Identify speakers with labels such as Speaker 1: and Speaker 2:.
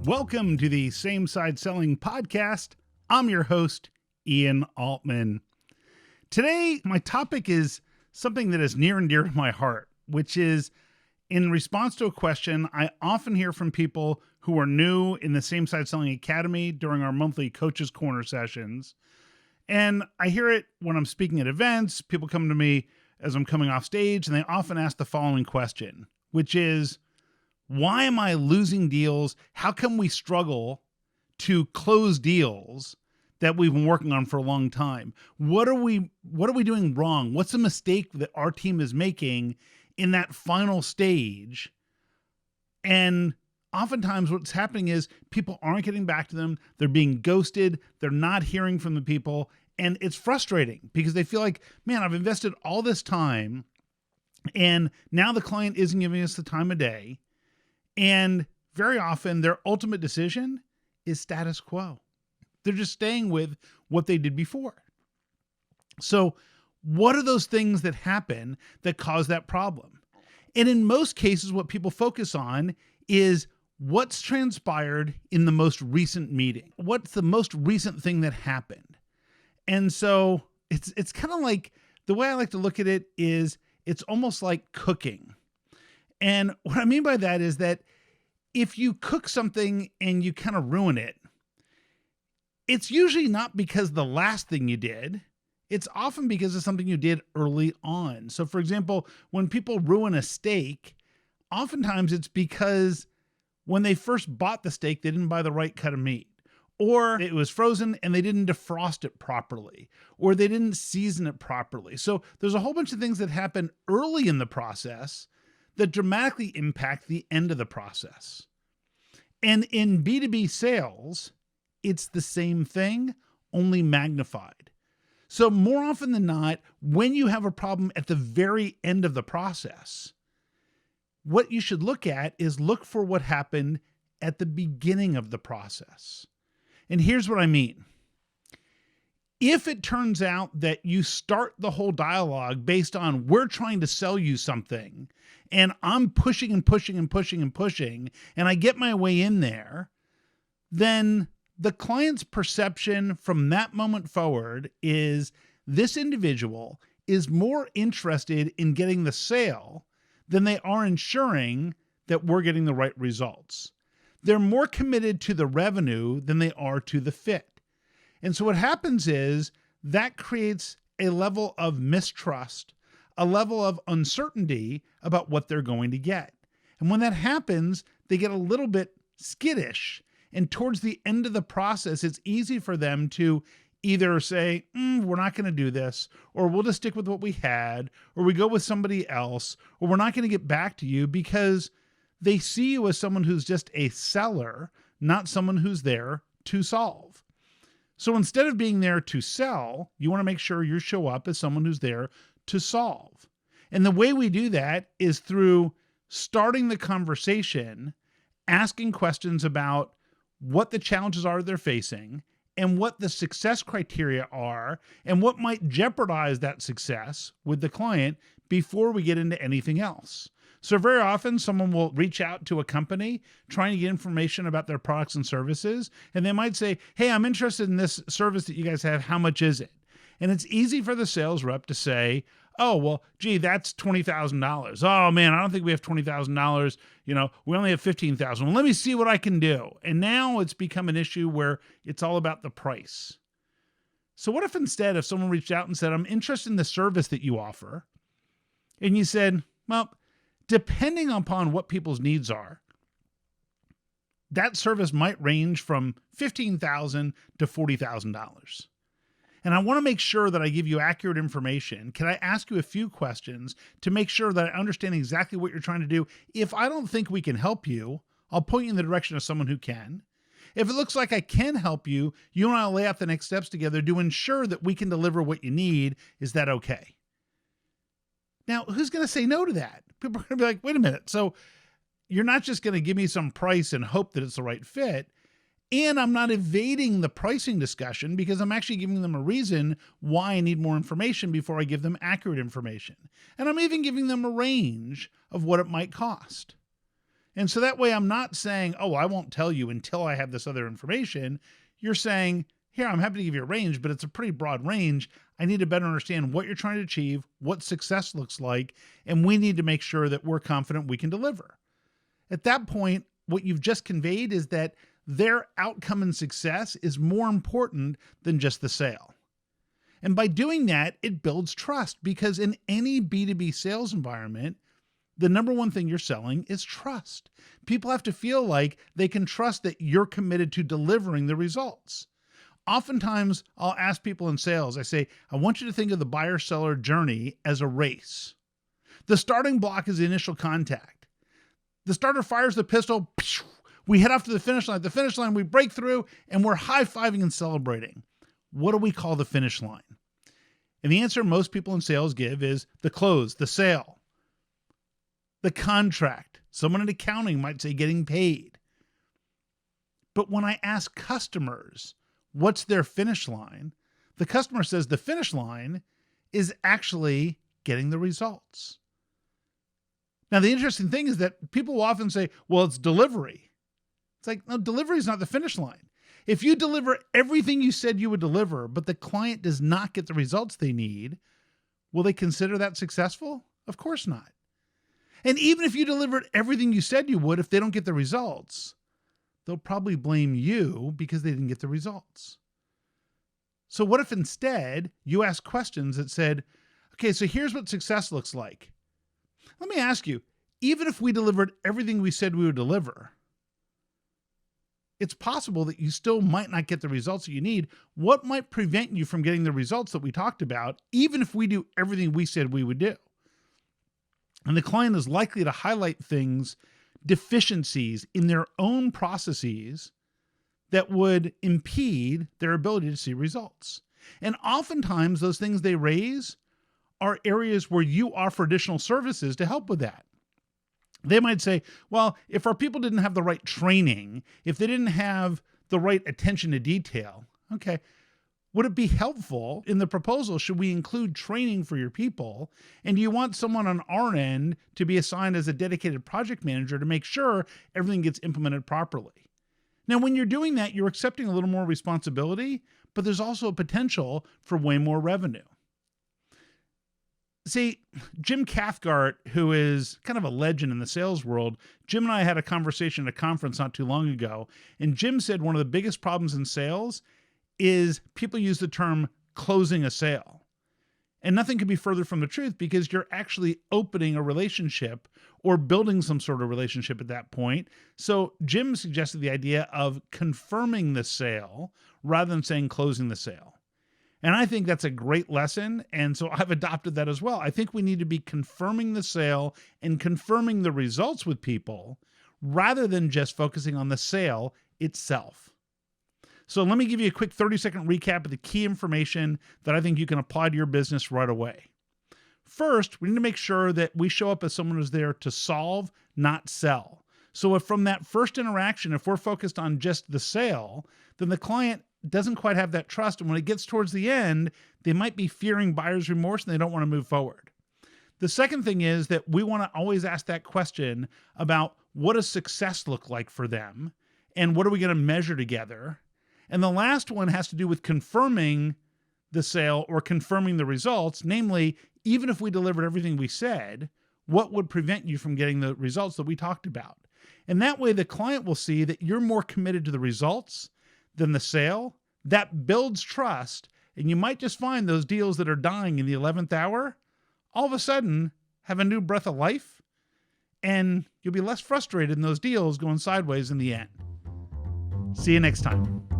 Speaker 1: Welcome to the Same Side Selling Podcast. I'm your host, Ian Altman. Today, my topic is something that is near and dear to my heart, which is in response to a question I often hear from people who are new in the Same Side Selling Academy during our monthly Coaches Corner sessions. And I hear it when I'm speaking at events. People come to me as I'm coming off stage, and they often ask the following question, which is, why am I losing deals? How come we struggle to close deals that we've been working on for a long time? What are we doing wrong? What's the mistake that our team is making in that final stage? And oftentimes what's happening is people aren't getting back to them. They're being ghosted. They're not hearing from the people. And it's frustrating because they feel like, man, I've invested all this time and now the client isn't giving us the time of day. And very often their ultimate decision is status quo. They're just staying with what they did before. So what are those things that happen that cause that problem? And in most cases, what people focus on is what's transpired in the most recent meeting. What's the most recent thing that happened? And so it's kind of like, the way I like to look at it is it's almost like cooking. And what I mean by that is that if you cook something and you kind of ruin it, it's usually not because the last thing you did. It's often because of something you did early on. So for example, when people ruin a steak, oftentimes it's because when they first bought the steak, they didn't buy the right cut of meat, or it was frozen and they didn't defrost it properly, or they didn't season it properly. So there's a whole bunch of things that happen early in the process that dramatically impact the end of the process. And in B2B sales, it's the same thing, only magnified. So more often than not, when you have a problem at the very end of the process, what you should look at is look for what happened at the beginning of the process. And here's what I mean. If it turns out that you start the whole dialogue based on we're trying to sell you something and I'm pushing and pushing and pushing and pushing and I get my way in there, then the client's perception from that moment forward is this individual is more interested in getting the sale than they are ensuring that we're getting the right results. They're more committed to the revenue than they are to the fit. And so what happens is that creates a level of mistrust, a level of uncertainty about what they're going to get. And when that happens, they get a little bit skittish. And towards the end of the process, it's easy for them to either say, we're not going to do this, or we'll just stick with what we had, or we go with somebody else, or we're not going to get back to you, because they see you as someone who's just a seller, not someone who's there to solve. So instead of being there to sell, you want to make sure you show up as someone who's there to solve. And the way we do that is through starting the conversation, asking questions about what the challenges are they're facing and what the success criteria are and what might jeopardize that success with the client before we get into anything else. So very often someone will reach out to a company trying to get information about their products and services. And they might say, hey, I'm interested in this service that you guys have. How much is it? And it's easy for the sales rep to say, oh, well, gee, that's $20,000. Oh man, I don't think we have $20,000. We only have $15,000. Well, let me see what I can do. And now it's become an issue where it's all about the price. So what if someone reached out and said, I'm interested in the service that you offer. And you said, well, depending upon what people's needs are, that service might range from $15,000 to $40,000. And I want to make sure that I give you accurate information. Can I ask you a few questions to make sure that I understand exactly what you're trying to do? If I don't think we can help you, I'll point you in the direction of someone who can. If it looks like I can help you, you and I will lay out the next steps together to ensure that we can deliver what you need. Is that okay? Now, who's going to say no to that? People are going to be like, wait a minute. So you're not just going to give me some price and hope that it's the right fit. And I'm not evading the pricing discussion because I'm actually giving them a reason why I need more information before I give them accurate information. And I'm even giving them a range of what it might cost. And so that way I'm not saying, oh, I won't tell you until I have this other information. You're saying, here, I'm happy to give you a range, but it's a pretty broad range. I need to better understand what you're trying to achieve, what success looks like, and we need to make sure that we're confident we can deliver. At that point, what you've just conveyed is that their outcome and success is more important than just the sale. And by doing that, it builds trust, because in any B2B sales environment, the number one thing you're selling is trust. People have to feel like they can trust that you're committed to delivering the results. Oftentimes, I'll ask people in sales, I say, I want you to think of the buyer-seller journey as a race. The starting block is the initial contact. The starter fires the pistol, we head off to the finish line. At the finish line, we break through, and we're high-fiving and celebrating. What do we call the finish line? And the answer most people in sales give is the close, the sale, the contract. Someone in accounting might say getting paid. But when I ask customers, what's their finish line? The customer says the finish line is actually getting the results. Now, the interesting thing is that people will often say, well, it's delivery. It's like, no, delivery is not the finish line. If you deliver everything you said you would deliver, but the client does not get the results they need, will they consider that successful? Of course not. And even if you delivered everything you said you would, if they don't get the results, they'll probably blame you because they didn't get the results. So what if instead you ask questions that said, okay, so here's what success looks like. Let me ask you, even if we delivered everything we said we would deliver, it's possible that you still might not get the results that you need. What might prevent you from getting the results that we talked about, even if we do everything we said we would do? And the client is likely to highlight things, deficiencies in their own processes that would impede their ability to see results. And oftentimes those things they raise are areas where you offer additional services to help with that. They might say, well, if our people didn't have the right training, if they didn't have the right attention to detail, okay, would it be helpful in the proposal? Should we include training for your people? And do you want someone on our end to be assigned as a dedicated project manager to make sure everything gets implemented properly? Now, when you're doing that, you're accepting a little more responsibility, but there's also a potential for way more revenue. See, Jim Cathcart, who is kind of a legend in the sales world, Jim and I had a conversation at a conference not too long ago, and Jim said one of the biggest problems in sales is people use the term closing a sale. And nothing could be further from the truth, because you're actually opening a relationship or building some sort of relationship at that point. So Jim suggested the idea of confirming the sale rather than saying closing the sale. And I think that's a great lesson. And so I've adopted that as well. I think we need to be confirming the sale and confirming the results with people rather than just focusing on the sale itself. So let me give you a quick 30-second recap of the key information that I think you can apply to your business right away. First, we need to make sure that we show up as someone who's there to solve, not sell. So if from that first interaction, if we're focused on just the sale, then the client doesn't quite have that trust. And when it gets towards the end, they might be fearing buyer's remorse and they don't want to move forward. The second thing is that we want to always ask that question about what does success look like for them and what are we going to measure together? And the last one has to do with confirming the sale or confirming the results. Namely, even if we delivered everything we said, what would prevent you from getting the results that we talked about? And that way the client will see that you're more committed to the results than the sale. That builds trust. And you might just find those deals that are dying in the 11th hour, all of a sudden have a new breath of life, and you'll be less frustrated in those deals going sideways in the end. See you next time.